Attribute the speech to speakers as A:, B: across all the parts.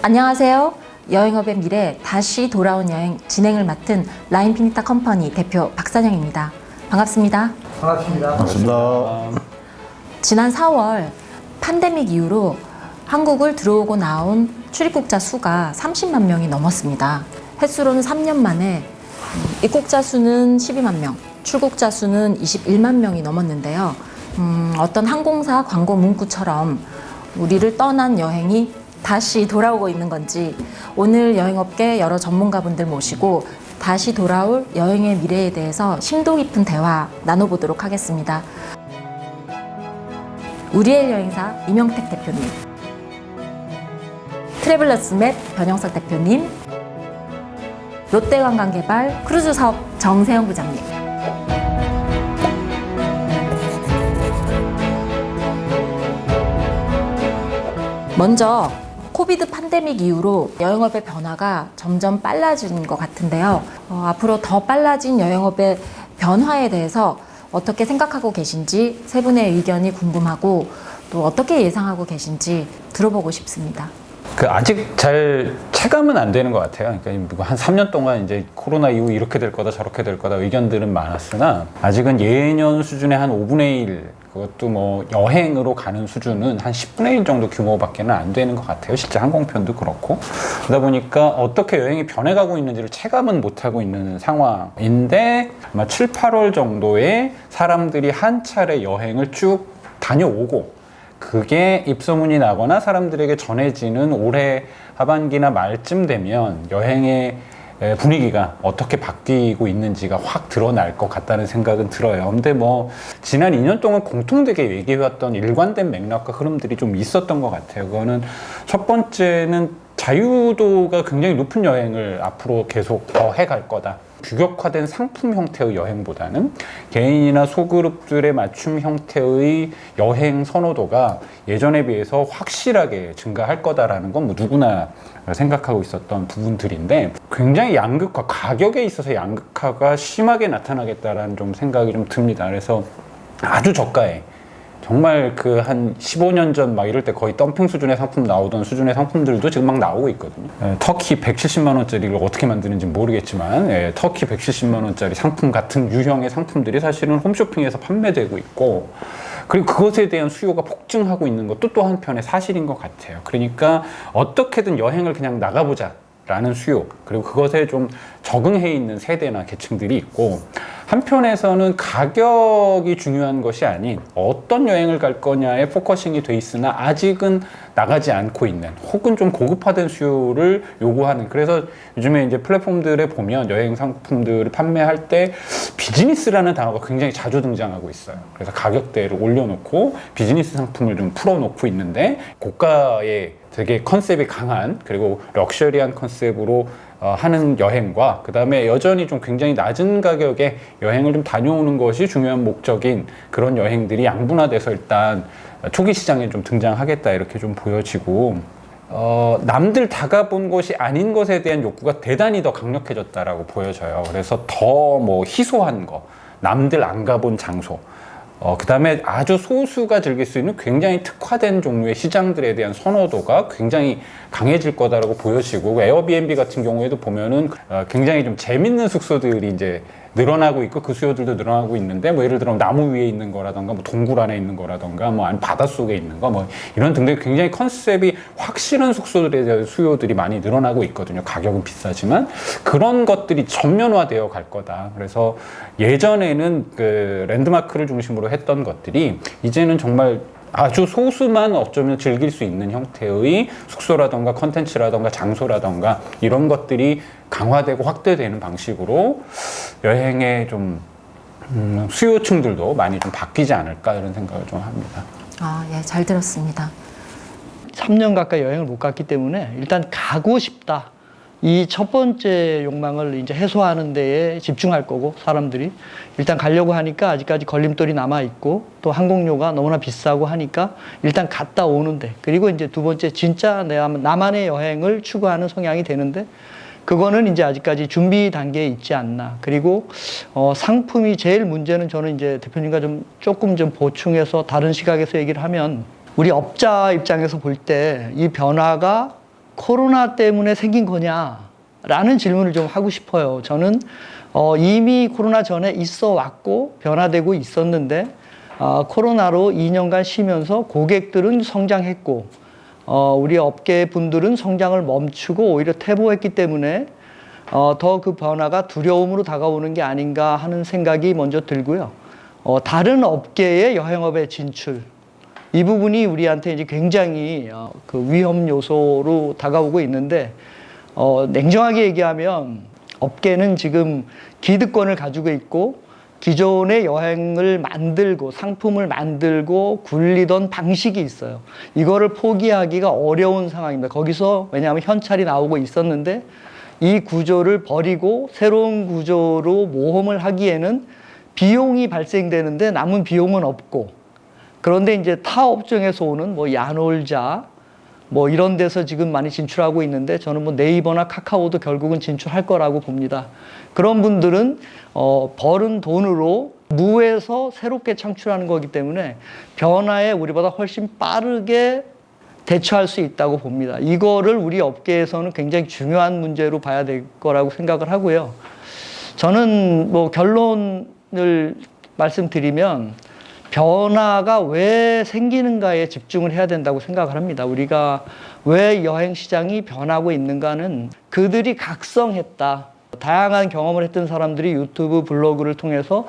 A: 안녕하세요. 여행업의 미래 다시 돌아온 여행 진행을 맡은 라인피니타 컴퍼니 대표 박선영입니다. 반갑습니다.
B: 반갑습니다.
C: 반갑습니다.
A: 지난 4월 팬데믹 이후로 한국을 들어오고 나온 출입국자 수가 30만 명이 넘었습니다. 횟수로는 3년 만에 입국자 수는 12만 명, 출국자 수는 21만 명이 넘었는데요. 어떤 항공사 광고 문구처럼 우리를 떠난 여행이 다시 돌아오고 있는 건지 오늘 여행업계 여러 전문가분들 모시고 다시 돌아올 여행의 미래에 대해서 심도 깊은 대화 나눠보도록 하겠습니다. 우리의 여행사 이명택 대표님, 트래블러스맵 변영석 대표님, 롯데관광개발 크루즈 사업 정세영 부장님. 먼저 코비드 팬데믹 이후로 여행업의 변화가 점점 빨라진 것 같은데요. 앞으로 더 빨라진 여행업의 변화에 대해서 어떻게 생각하고 계신지 세 분의 의견이 궁금하고 또 어떻게 예상하고 계신지 들어보고 싶습니다.
B: 아직 잘 체감은 안 되는 것 같아요. 그러니까 한 3년 동안 이제 코로나 이후 이렇게 될 거다 저렇게 될 거다 의견들은 많았으나 아직은 예년 수준의 한 5분의 1, 그것도 뭐 여행으로 가는 수준은 한 10분의 1 정도 규모밖에는 안 되는 것 같아요. 실제 항공편도 그렇고. 그러다 보니까 어떻게 여행이 변해가고 있는지를 체감은 못하고 있는 상황인데 아마 7, 8월 정도에 사람들이 한 차례 여행을 쭉 다녀오고 그게 입소문이 나거나 사람들에게 전해지는 올해 하반기나 말쯤 되면 여행의 분위기가 어떻게 바뀌고 있는지가 확 드러날 것 같다는 생각은 들어요. 근데 뭐 지난 2년 동안 공통되게 얘기해왔던 일관된 맥락과 흐름들이 좀 있었던 것 같아요. 그거는 첫 번째는 자유도가 굉장히 높은 여행을 앞으로 계속 더 해갈 거다. 규격화된 상품 형태의 여행보다는 개인이나 소그룹들에 맞춤 형태의 여행 선호도가 예전에 비해서 확실하게 증가할 거다라는 건 뭐 누구나 생각하고 있었던 부분들인데 굉장히 양극화, 가격에 있어서 양극화가 심하게 나타나겠다라는 좀 생각이 좀 듭니다. 그래서 아주 저가에 정말 그 한 15년 전 막 이럴 때 거의 덤핑 수준의 상품 나오던 수준의 상품들도 지금 막 나오고 있거든요. 터키 170만 원짜리를 어떻게 만드는지 모르겠지만 터키 170만 원짜리 상품 같은 유형의 상품들이 사실은 홈쇼핑에서 판매되고 있고 그리고 그것에 대한 수요가 폭증하고 있는 것도 또 한편의 사실인 것 같아요. 그러니까 어떻게든 여행을 그냥 나가보자 라는 수요, 그리고 그것에 좀 적응해 있는 세대나 계층들이 있고 한편에서는 가격이 중요한 것이 아닌 어떤 여행을 갈 거냐에 포커싱이 돼 있으나 아직은 나가지 않고 있는 혹은 좀 고급화된 수요를 요구하는, 그래서 요즘에 이제 플랫폼들에 보면 여행 상품들을 판매할 때 비즈니스라는 단어가 굉장히 자주 등장하고 있어요. 그래서 가격대를 올려놓고 비즈니스 상품을 좀 풀어놓고 있는데 고가의 되게 컨셉이 강한 그리고 럭셔리한 컨셉으로 하는 여행과 그 다음에 여전히 좀 굉장히 낮은 가격에 여행을 좀 다녀오는 것이 중요한 목적인 그런 여행들이 양분화돼서 일단 초기 시장에 좀 등장하겠다 이렇게 좀 보여지고 남들 다 가본 곳이 아닌 것에 대한 욕구가 대단히 더 강력해졌다라고 보여져요. 그래서 더 뭐 희소한 거, 남들 안 가본 장소, 그 다음에 아주 소수가 즐길 수 있는 굉장히 특화된 종류의 시장들에 대한 선호도가 굉장히 강해질 거다라고 보여지고, 에어비앤비 같은 경우에도 보면은 굉장히 좀 재밌는 숙소들이 이제 늘어나고 있고 그 수요들도 늘어나고 있는데 뭐 예를 들어 나무 위에 있는 거라던가 뭐 동굴 안에 있는 거라던가 뭐 아니면 바닷속에 있는 거 뭐 이런 등등 굉장히 컨셉이 확실한 숙소들에 대한 수요들이 많이 늘어나고 있거든요. 가격은 비싸지만 그런 것들이 전면화되어 갈 거다. 그래서 예전에는 그 랜드마크를 중심으로 했던 것들이 이제는 정말 아주 소수만 어쩌면 즐길 수 있는 형태의 숙소라던가 컨텐츠라던가 장소라던가 이런 것들이 강화되고 확대되는 방식으로 여행의 좀 수요층들도 많이 좀 바뀌지 않을까 이런 생각을 좀 합니다.
A: 예, 잘 들었습니다.
C: 3년 가까이 여행을 못 갔기 때문에 일단 가고 싶다. 이 첫 번째 욕망을 이제 해소하는 데에 집중할 거고, 사람들이 일단 가려고 하니까 아직까지 걸림돌이 남아 있고 또 항공료가 너무나 비싸고 하니까 일단 갔다 오는데, 그리고 이제 두 번째 진짜 나만의 여행을 추구하는 성향이 되는데 그거는 이제 아직까지 준비 단계에 있지 않나. 그리고 상품이 제일 문제는, 저는 이제 대표님과 조금 보충해서 다른 시각에서 얘기를 하면, 우리 업자 입장에서 볼 때 이 변화가 코로나 때문에 생긴 거냐라는 질문을 좀 하고 싶어요. 저는 이미 코로나 전에 있어 왔고 변화되고 있었는데 코로나로 2년간 쉬면서 고객들은 성장했고 우리 업계 분들은 성장을 멈추고 오히려 퇴보했기 때문에 더 그 변화가 두려움으로 다가오는 게 아닌가 하는 생각이 먼저 들고요. 다른 업계의 여행업의 진출, 이 부분이 우리한테 이제 굉장히 그 위험 요소로 다가오고 있는데 냉정하게 얘기하면 업계는 지금 기득권을 가지고 있고 기존의 여행을 만들고 상품을 만들고 굴리던 방식이 있어요. 이거를 포기하기가 어려운 상황입니다. 거기서 왜냐하면 현찰이 나오고 있었는데 이 구조를 버리고 새로운 구조로 모험을 하기에는 비용이 발생되는데 남은 비용은 없고, 그런데 이제 타 업종에서 오는 뭐 야놀자 뭐 이런 데서 지금 많이 진출하고 있는데 저는 뭐 네이버나 카카오도 결국은 진출할 거라고 봅니다. 그런 분들은 벌은 돈으로 무에서 새롭게 창출하는 거기 때문에 변화에 우리보다 훨씬 빠르게 대처할 수 있다고 봅니다. 이거를 우리 업계에서는 굉장히 중요한 문제로 봐야 될 거라고 생각을 하고요. 저는 뭐 결론을 말씀드리면 변화가 왜 생기는가에 집중을 해야 된다고 생각을 합니다. 우리가 왜 여행 시장이 변하고 있는가는 그들이 각성했다. 다양한 경험을 했던 사람들이 유튜브 블로그를 통해서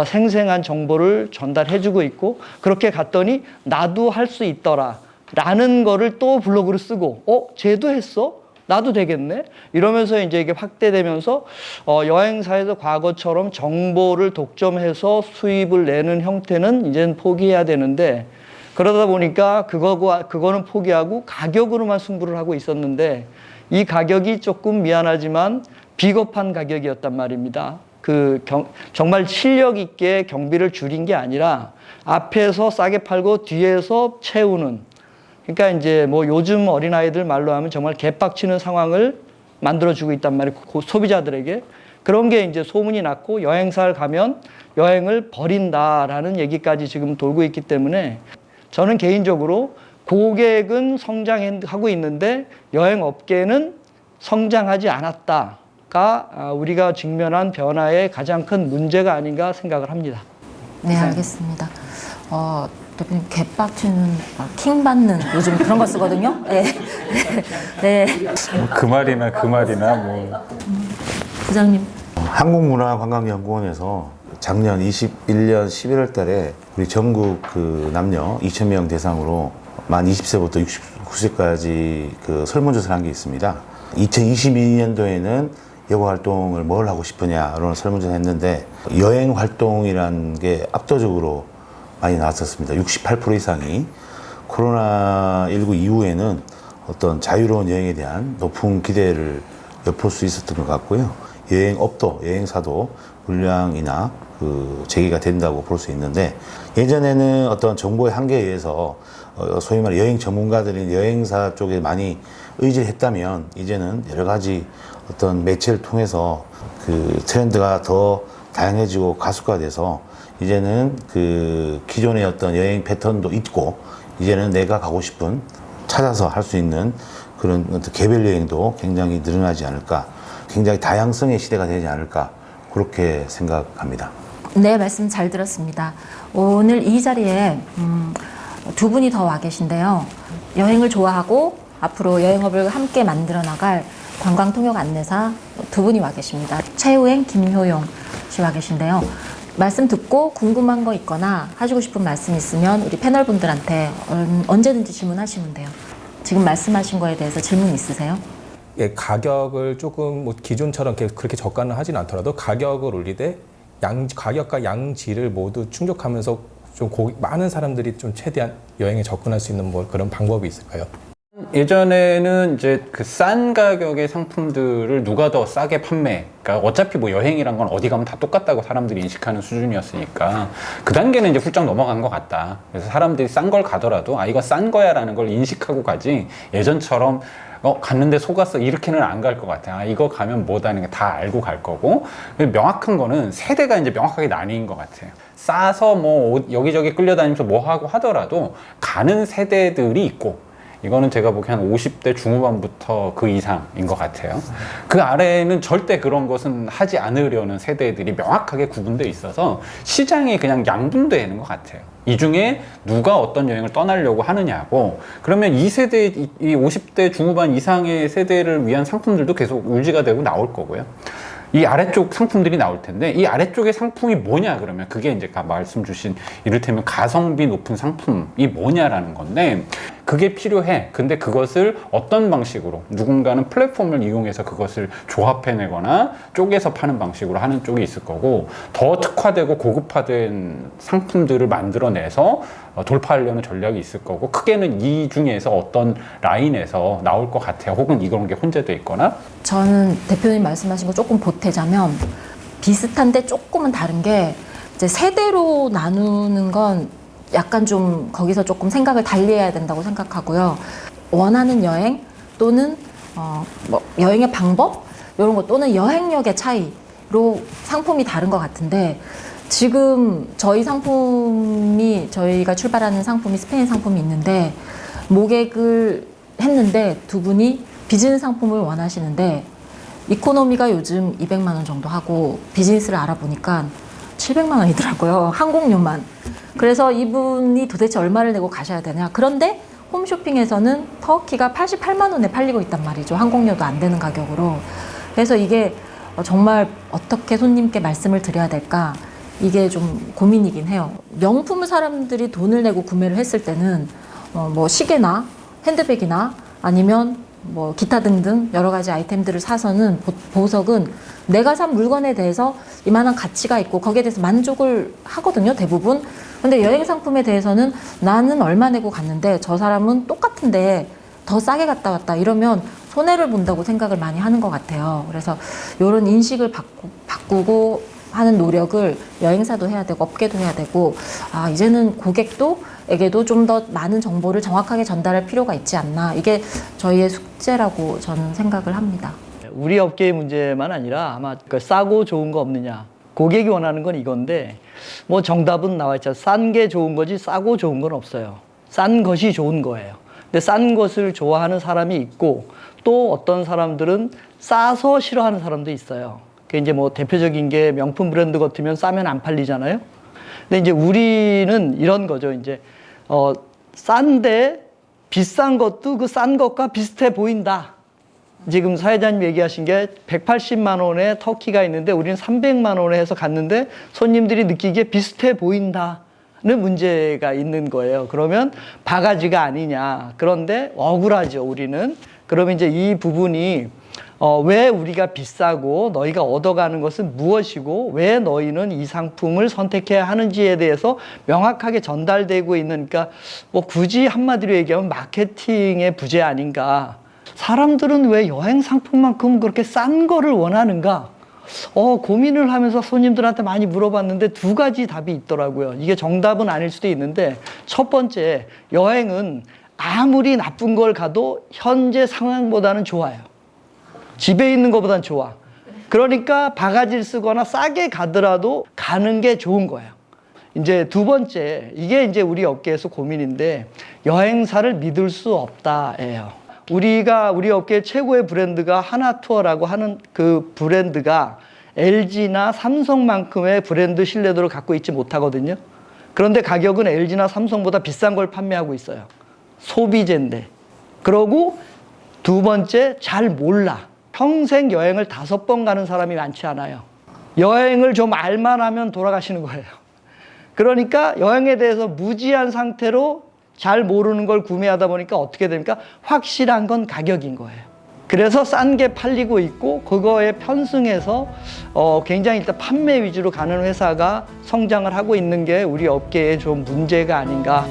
C: 생생한 정보를 전달해주고 있고, 그렇게 갔더니 나도 할 수 있더라 라는 거를 또 블로그를 쓰고 쟤도 했어? 나도 되겠네? 이러면서 이제 이게 확대되면서 여행사에서 과거처럼 정보를 독점해서 수입을 내는 형태는 이제는 포기해야 되는데, 그러다 보니까 그거는 포기하고 가격으로만 승부를 하고 있었는데 이 가격이 조금 미안하지만 비겁한 가격이었단 말입니다. 정말 실력 있게 경비를 줄인 게 아니라 앞에서 싸게 팔고 뒤에서 채우는, 그러니까 이제 뭐 요즘 어린아이들 말로 하면 정말 개빡치는 상황을 만들어주고 있단 말이에요. 소비자들에게. 그런 게 이제 소문이 났고 여행사를 가면 여행을 버린다라는 얘기까지 지금 돌고 있기 때문에 저는 개인적으로 고객은 성장하고 있는데 여행업계는 성장하지 않았다가 우리가 직면한 변화의 가장 큰 문제가 아닌가 생각을 합니다.
A: 네, 알겠습니다. 대표님 개빡치는 킹 받는 요즘 그런 거 쓰거든요. 네. 네.
B: 그 말이나 뭐.
A: 부장님.
D: 한국문화관광연구원에서 작년 21년 11월 달에 우리 전국 그 남녀 2,000명 대상으로 만 20세부터 69세까지 그 설문조사를 한 게 있습니다. 2022년도에는 여가 활동을 뭘 하고 싶으냐 이런 설문조사를 했는데 여행 활동이라는 게 압도적으로 많이 나왔었습니다. 68% 이상이 코로나19 이후에는 어떤 자유로운 여행에 대한 높은 기대를 엿볼 수 있었던 것 같고요. 여행업도, 여행사도 물량이나 재개가 된다고 볼 수 있는데, 예전에는 어떤 정보의 한계에 의해서 소위 말해 여행 전문가들이 여행사 쪽에 많이 의지를 했다면 이제는 여러 가지 어떤 매체를 통해서 그 트렌드가 더 다양해지고 가속화돼서 이제는 그 기존의 어떤 여행 패턴도 있고 이제는 내가 가고 싶은 찾아서 할 수 있는 그런 어떤 개별 여행도 굉장히 늘어나지 않을까, 굉장히 다양성의 시대가 되지 않을까 그렇게 생각합니다.
A: 네, 말씀 잘 들었습니다. 오늘 이 자리에 두 분이 더 와 계신데요. 여행을 좋아하고 앞으로 여행업을 함께 만들어 나갈 관광통역 안내사 두 분이 와 계십니다. 최우행, 김효용 씨 와 계신데요. 말씀 듣고 궁금한 거 있거나 하시고 싶은 말씀 있으면 우리 패널 분들한테 언제든지 질문하시면 돼요. 지금 말씀하신 거에 대해서 질문 있으세요?
E: 예, 가격을 조금 뭐 기존처럼 그렇게 저가는 하진 않더라도 가격을 올리되 가격과 양질을 모두 충족하면서 좀 많은 사람들이 좀 최대한 여행에 접근할 수 있는 뭐 그런 방법이 있을까요?
B: 예전에는 이제 그 싼 가격의 상품들을 누가 더 싸게 판매, 그러니까 어차피 뭐 여행이란 건 어디 가면 다 똑같다고 사람들이 인식하는 수준이었으니까 그 단계는 이제 훌쩍 넘어간 것 같다. 그래서 사람들이 싼 걸 가더라도 이거 싼 거야 라는 걸 인식하고 가지, 예전처럼 갔는데 속았어 이렇게는 안 갈 것 같아. 이거 가면 뭐다는 게 다 알고 갈 거고, 명확한 거는 세대가 이제 명확하게 나뉜 것 같아요. 싸서 뭐 여기저기 끌려다니면서 뭐 하고 하더라도 가는 세대들이 있고, 이거는 제가 보기엔 한 50대 중후반부터 그 이상인 것 같아요. 그 아래는 절대 그런 것은 하지 않으려는 세대들이 명확하게 구분돼 있어서 시장이 그냥 양분되는 것 같아요. 이 중에 누가 어떤 여행을 떠나려고 하느냐고. 그러면 이 세대, 이 50대 중후반 이상의 세대를 위한 상품들도 계속 유지가 되고 나올 거고요. 이 아래쪽 상품들이 나올 텐데, 이 아래쪽의 상품이 뭐냐 그러면 그게 이제 말씀 주신 이를테면 가성비 높은 상품이 뭐냐라는 건데, 그게 필요해. 근데 그것을 어떤 방식으로, 누군가는 플랫폼을 이용해서 그것을 조합해내거나 쪼개서 파는 방식으로 하는 쪽이 있을 거고, 더 특화되고 고급화된 상품들을 만들어내서 돌파하려는 전략이 있을 거고, 크게는 이 중에서 어떤 라인에서 나올 것 같아요. 혹은 이런 게 혼재돼 있거나.
A: 저는 대표님 말씀하신 거 조금 보태자면 비슷한데 조금은 다른 게, 이제 세대로 나누는 건 약간 좀 거기서 조금 생각을 달리 해야 된다고 생각하고요. 원하는 여행 또는 뭐 여행의 방법 이런 거 또는 여행력의 차이로 상품이 다른 것 같은데, 지금 저희가 출발하는 상품이 스페인 상품이 있는데, 모객을 했는데 두 분이 비즈니스 상품을 원하시는데 이코노미가 요즘 200만 원 정도 하고 비즈니스를 알아보니까 700만 원이더라고요. 항공료만. 그래서 이분이 도대체 얼마를 내고 가셔야 되냐. 그런데 홈쇼핑에서는 터키가 88만 원에 팔리고 있단 말이죠. 항공료도 안 되는 가격으로. 그래서 이게 정말 어떻게 손님께 말씀을 드려야 될까, 이게 좀 고민이긴 해요. 명품을 사람들이 돈을 내고 구매를 했을 때는 뭐 시계나 핸드백이나 아니면 뭐 기타 등등 여러 가지 아이템들을 사서는 보석은 내가 산 물건에 대해서 이만한 가치가 있고 거기에 대해서 만족을 하거든요, 대부분. 근데 여행 상품에 대해서는 나는 얼마 내고 갔는데 저 사람은 똑같은데 더 싸게 갔다 왔다 이러면 손해를 본다고 생각을 많이 하는 것 같아요. 그래서 이런 인식을 바꾸고 하는 노력을 여행사도 해야 되고 업계도 해야 되고, 이제는 고객에게도 좀 더 많은 정보를 정확하게 전달할 필요가 있지 않나. 이게 저희의 숙제라고 저는 생각을 합니다.
C: 우리 업계의 문제만 아니라 아마 싸고 좋은 거 없느냐. 고객이 원하는 건 이건데, 뭐 정답은 나와 있죠. 싼 게 좋은 거지 싸고 좋은 건 없어요. 싼 것이 좋은 거예요. 근데 싼 것을 좋아하는 사람이 있고, 또 어떤 사람들은 싸서 싫어하는 사람도 있어요. 그 이제 뭐 대표적인 게 명품 브랜드 같으면 싸면 안 팔리잖아요. 근데 이제 우리는 이런 거죠. 이제 싼데 비싼 것도 그 싼 것과 비슷해 보인다. 지금 사회자님 얘기하신 게 180만 원에 터키가 있는데 우리는 300만 원에 해서 갔는데 손님들이 느끼기에 비슷해 보인다는 문제가 있는 거예요. 그러면 바가지가 아니냐. 그런데 억울하죠, 우리는. 그러면 이제 이 부분이 왜 우리가 비싸고 너희가 얻어가는 것은 무엇이고 왜 너희는 이 상품을 선택해야 하는지에 대해서 명확하게 전달되고 있는, 그러니까 뭐 굳이 한마디로 얘기하면 마케팅의 부재 아닌가. 사람들은 왜 여행 상품만큼 그렇게 싼 거를 원하는가? 고민을 하면서 손님들한테 많이 물어봤는데 두 가지 답이 있더라고요. 이게 정답은 아닐 수도 있는데, 첫 번째, 여행은 아무리 나쁜 걸 가도 현재 상황보다는 좋아요. 집에 있는 것보단 좋아. 그러니까 바가지를 쓰거나 싸게 가더라도 가는 게 좋은 거예요. 이제 두 번째, 이게 이제 우리 업계에서 고민인데, 여행사를 믿을 수 없다예요. 우리 업계 최고의 브랜드가 하나투어라고 하는 그 브랜드가 LG나 삼성만큼의 브랜드 신뢰도를 갖고 있지 못하거든요. 그런데 가격은 LG나 삼성보다 비싼 걸 판매하고 있어요. 소비재인데. 그러고 두 번째, 잘 몰라. 평생 여행을 5번 가는 사람이 많지 않아요. 여행을 좀 알만하면 돌아가시는 거예요. 그러니까 여행에 대해서 무지한 상태로 잘 모르는 걸 구매하다 보니까 어떻게 됩니까? 확실한 건 가격인 거예요. 그래서 싼 게 팔리고 있고, 그거에 편승해서 굉장히 일단 판매 위주로 가는 회사가 성장을 하고 있는 게 우리 업계의 좀 문제가 아닌가.